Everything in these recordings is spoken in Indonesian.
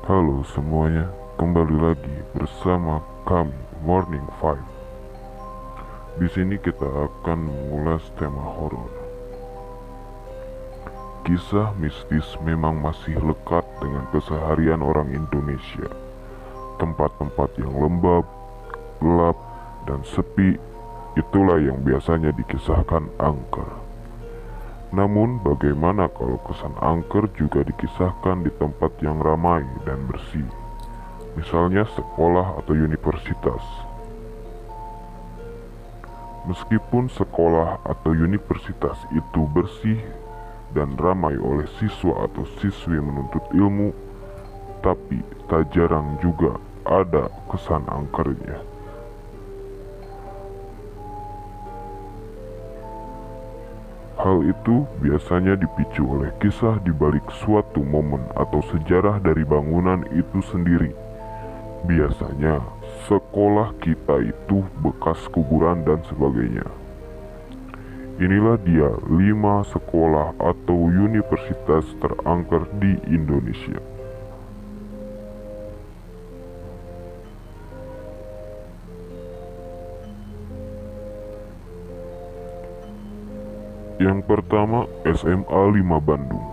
Halo semuanya, kembali lagi bersama kami Morning Five. Di sini kita akan mengulas tema horor. Kisah mistis memang masih lekat dengan keseharian orang Indonesia. Tempat-tempat yang lembab, gelap, dan sepi, itulah yang biasanya dikisahkan angker. Namun bagaimana kalau kesan angker juga dikisahkan di tempat yang ramai dan bersih? Misalnya sekolah atau universitas. Meskipun sekolah atau universitas itu bersih dan ramai oleh siswa atau siswi menuntut ilmu, tapi tak jarang juga ada kesan angkernya. Hal itu biasanya dipicu oleh kisah di balik suatu momen atau sejarah dari bangunan itu sendiri. Biasanya sekolah kita itu bekas kuburan dan sebagainya. Inilah dia 5 sekolah atau universitas terangker di Indonesia. Yang pertama, SMA 5 Bandung.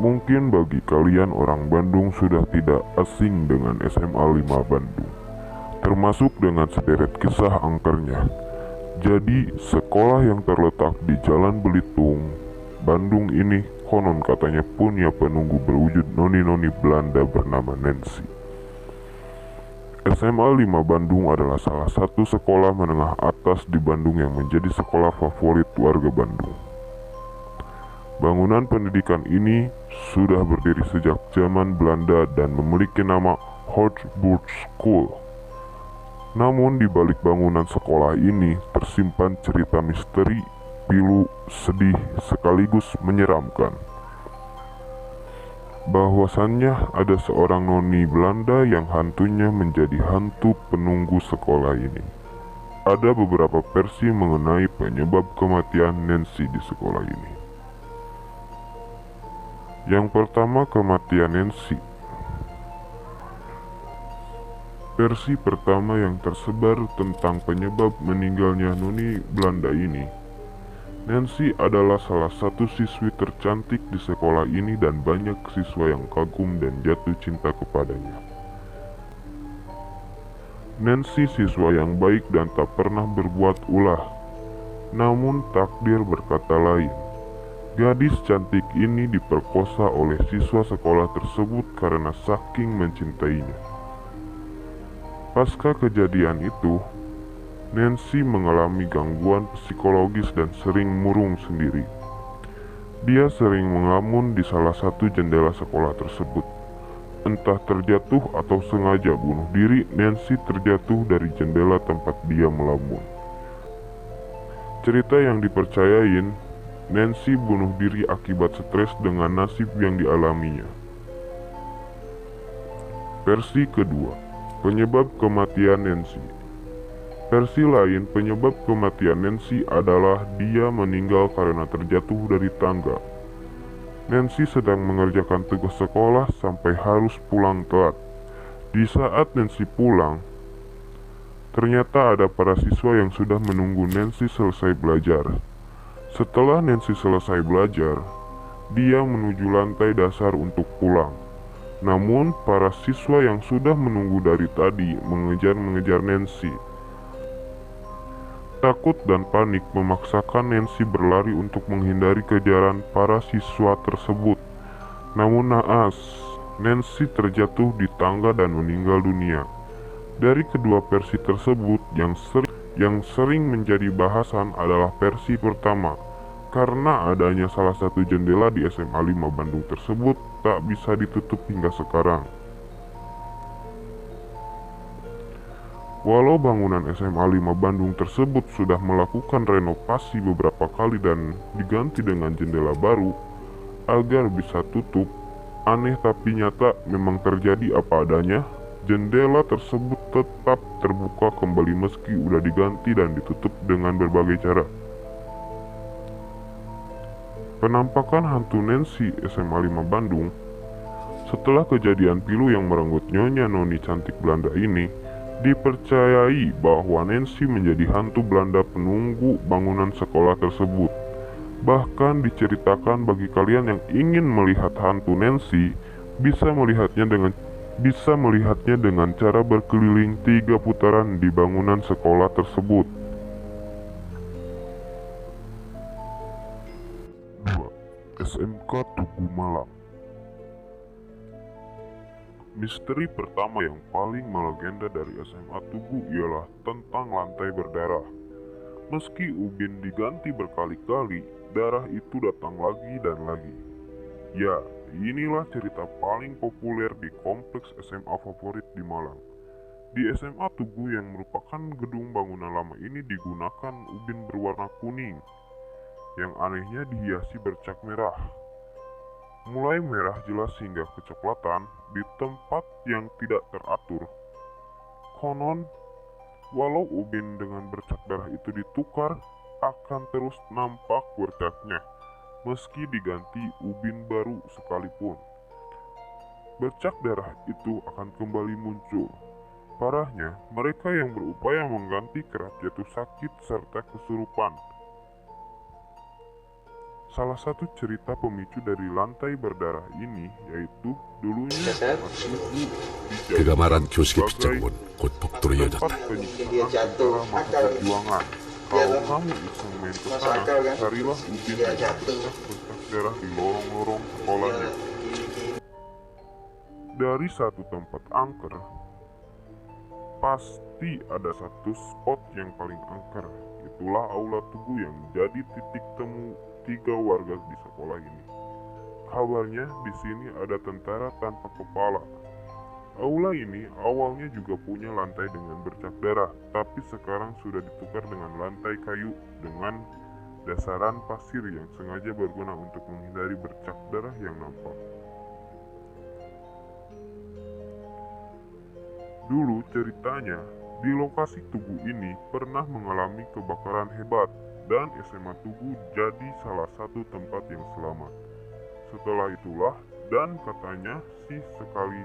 Mungkin bagi kalian orang Bandung sudah tidak asing dengan SMA 5 Bandung, termasuk dengan sederet kisah angkernya. Jadi, sekolah yang terletak di Jalan Belitung, Bandung ini konon katanya punya penunggu berwujud noni-noni Belanda bernama Nancy. SMA 5 Bandung adalah salah satu sekolah menengah atas di Bandung yang menjadi sekolah favorit warga Bandung. Bangunan pendidikan ini sudah berdiri sejak zaman Belanda dan memiliki nama Hogesburg School. Namun di balik bangunan sekolah ini tersimpan cerita misteri, pilu, sedih, sekaligus menyeramkan. Bahwasannya ada seorang noni Belanda yang hantunya menjadi hantu penunggu sekolah ini. Ada beberapa versi mengenai penyebab kematian Nancy di sekolah ini. Yang pertama, kematian Nancy. Versi pertama yang tersebar tentang penyebab meninggalnya noni Belanda ini, Nancy adalah salah satu siswi tercantik di sekolah ini dan banyak siswa yang kagum dan jatuh cinta kepadanya. Nancy siswa yang baik dan tak pernah berbuat ulah. Namun takdir berkata lain. Gadis cantik ini diperkosa oleh siswa sekolah tersebut karena saking mencintainya. Pasca kejadian itu, Nancy mengalami gangguan psikologis dan sering murung sendiri. Dia sering melamun di salah satu jendela sekolah tersebut. Entah terjatuh atau sengaja bunuh diri, Nancy terjatuh dari jendela tempat dia melamun. Cerita yang dipercayain, Nancy bunuh diri akibat stres dengan nasib yang dialaminya. Versi kedua, penyebab kematian Nancy. Versi lain, penyebab kematian Nancy adalah dia meninggal karena terjatuh dari tangga. Nancy sedang mengerjakan tugas sekolah sampai harus pulang telat. Di saat Nancy pulang, ternyata ada para siswa yang sudah menunggu Nancy selesai belajar. Setelah Nancy selesai belajar, dia menuju lantai dasar untuk pulang. Namun, para siswa yang sudah menunggu dari tadi mengejar-mengejar Nancy. Takut dan panik memaksakan Nancy berlari untuk menghindari kejaran para siswa tersebut. Namun naas, Nancy terjatuh di tangga dan meninggal dunia. Dari kedua versi tersebut, yang sering menjadi bahasan adalah versi pertama, karena adanya salah satu jendela di SMA 5 Bandung tersebut tak bisa ditutup hingga sekarang. Walau bangunan SMA 5 Bandung tersebut sudah melakukan renovasi beberapa kali dan diganti dengan jendela baru agar bisa tutup, aneh tapi nyata memang terjadi apa adanya, jendela tersebut tetap terbuka kembali meski udah diganti dan ditutup dengan berbagai cara. Penampakan hantu Nancy SMA 5 Bandung Setelah kejadian pilu yang merenggut Nyonya Noni cantik Belanda ini, dipercayai bahwa Nancy menjadi hantu Belanda penunggu bangunan sekolah tersebut. Bahkan diceritakan bagi kalian yang ingin melihat hantu Nancy, bisa melihatnya dengan cara berkeliling 3 putaran di bangunan sekolah tersebut. 2. SMK Tugu Malang. Misteri pertama yang paling melegenda dari SMA Tugu ialah tentang lantai berdarah. Meski ubin diganti berkali-kali, darah itu datang lagi dan lagi. Ya, inilah cerita paling populer di kompleks SMA favorit di Malang. Di SMA Tugu yang merupakan gedung bangunan lama ini digunakan ubin berwarna kuning, yang anehnya dihiasi bercak merah. Mulai merah jelas hingga kecoklatan di tempat yang tidak teratur. Konon, walau ubin dengan bercak darah itu ditukar, akan terus nampak bercaknya, meski diganti ubin baru sekalipun. Bercak darah itu akan kembali muncul. Parahnya, mereka yang berupaya mengganti kerap jatuh sakit serta kesurupan. Salah satu cerita pemicu dari lantai berdarah ini yaitu dulunya 그가말한 교식의 빗자국은 곧 복도로 tempat 이어졌다. penyiksaan antara masa perjuangan. Kalau kamu iseng main ke sana, carilah ubin dengan bercak-bercak darah di lorong-lorong sekolahnya. Dari satu tempat angker, pasti ada satu spot yang paling angker. Itulah aula Tugu yang jadi titik temu 3 warga di sekolah ini. Kabarnya di sini ada tentara tanpa kepala. Aula ini awalnya juga punya lantai dengan bercak darah, tapi sekarang sudah ditukar dengan lantai kayu dengan dasaran pasir yang sengaja berguna untuk menghindari bercak darah yang nampak. Dulu ceritanya, di lokasi Tugu ini pernah mengalami kebakaran hebat dan SMA Tugu jadi salah satu tempat yang selamat. Setelah itulah, dan katanya sesekali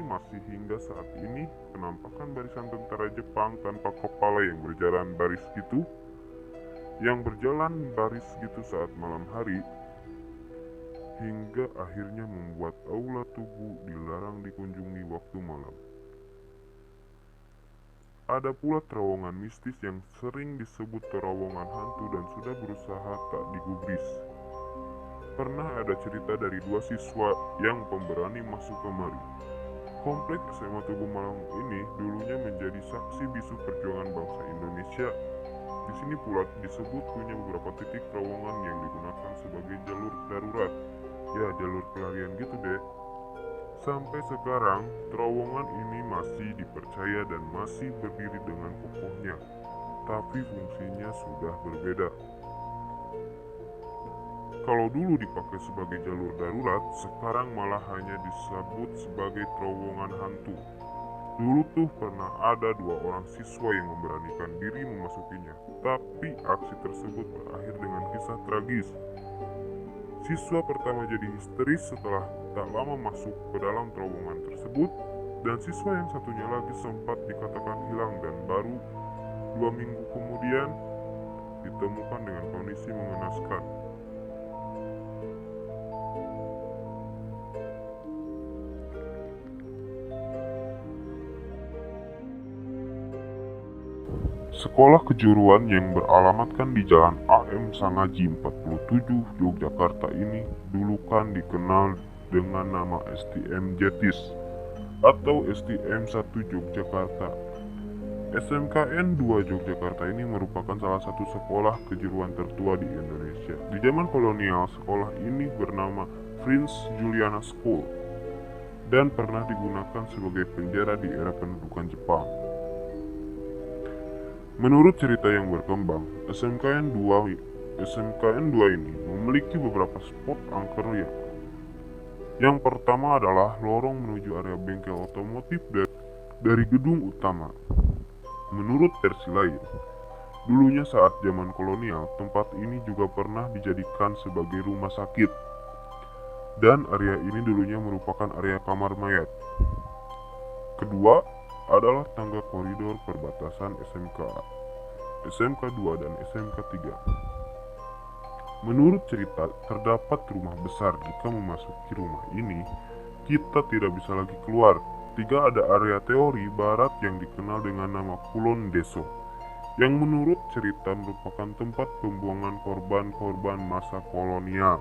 masih hingga saat ini penampakan barisan tentara Jepang tanpa kepala yang berjalan baris gitu saat malam hari, hingga akhirnya membuat aula Tugu dilarang dikunjungi waktu malam. Ada pula terowongan mistis yang sering disebut terowongan hantu dan sudah berusaha tak digubris. Pernah ada cerita dari 2 siswa yang pemberani masuk kemari. Kompleks SMA Tugu Malang ini dulunya menjadi saksi bisu perjuangan bangsa Indonesia. Di sini pula disebut punya beberapa titik terowongan yang digunakan sebagai jalur darurat. Ya, jalur pelarian gitu deh. Sampai sekarang, terowongan ini masih dipercaya dan masih berdiri dengan kokohnya, tapi fungsinya sudah berbeda. Kalau dulu dipakai sebagai jalur darurat, sekarang malah hanya disebut sebagai terowongan hantu. Dulu tuh pernah ada 2 orang siswa yang memberanikan diri memasukinya, tapi aksi tersebut berakhir dengan kisah tragis. Siswa pertama jadi histeris setelah tak lama masuk ke dalam terowongan tersebut, dan siswa yang satunya lagi sempat dikatakan hilang dan baru 2 minggu kemudian ditemukan dengan kondisi mengenaskan. Sekolah kejuruan yang beralamatkan di Jalan AM Sangaji 47, Yogyakarta ini dulu kan dikenal dengan nama STM Jetis atau STM 1 Yogyakarta. SMKN 2 Yogyakarta ini merupakan salah satu sekolah kejuruan tertua di Indonesia. Di zaman kolonial, sekolah ini bernama Prince Juliana School dan pernah digunakan sebagai penjara di era pendudukan Jepang. Menurut cerita yang berkembang, SMKN 2 ini memiliki beberapa spot angker ya. Yang pertama adalah lorong menuju area bengkel otomotif dari gedung utama. Menurut versi lain, dulunya saat zaman kolonial, tempat ini juga pernah dijadikan sebagai rumah sakit. dan area ini dulunya merupakan area kamar mayat. Kedua adalah tangga koridor perbatasan SMK 2 dan SMK 3. Menurut cerita, terdapat rumah besar. Jika memasuki rumah ini, kita tidak bisa lagi keluar. Tiga, ada area teori barat yang dikenal dengan nama Kulon Deso, yang menurut cerita merupakan tempat pembuangan korban-korban masa kolonial.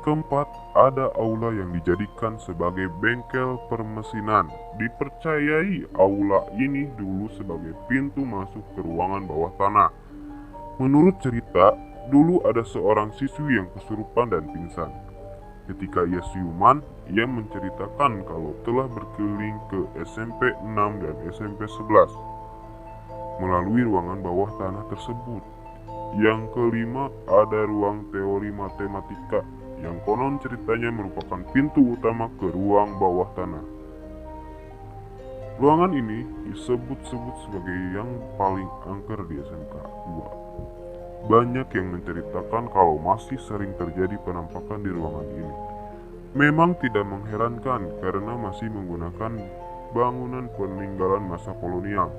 Keempat, ada aula yang dijadikan sebagai bengkel permesinan. Dipercayai aula ini dulu sebagai pintu masuk ke ruangan bawah tanah. Menurut cerita, dulu ada seorang siswi yang kesurupan dan pingsan. Ketika ia siuman, ia menceritakan kalau telah berkeliling ke SMP 6 dan SMP 11 melalui ruangan bawah tanah tersebut. Yang kelima, ada ruang teori matematika yang konon ceritanya merupakan pintu utama ke ruang bawah tanah. Ruangan ini disebut-sebut sebagai yang paling angker di SMK 2. Banyak yang menceritakan kalau masih sering terjadi penampakan di ruangan ini. Memang tidak mengherankan karena masih menggunakan bangunan peninggalan masa kolonial.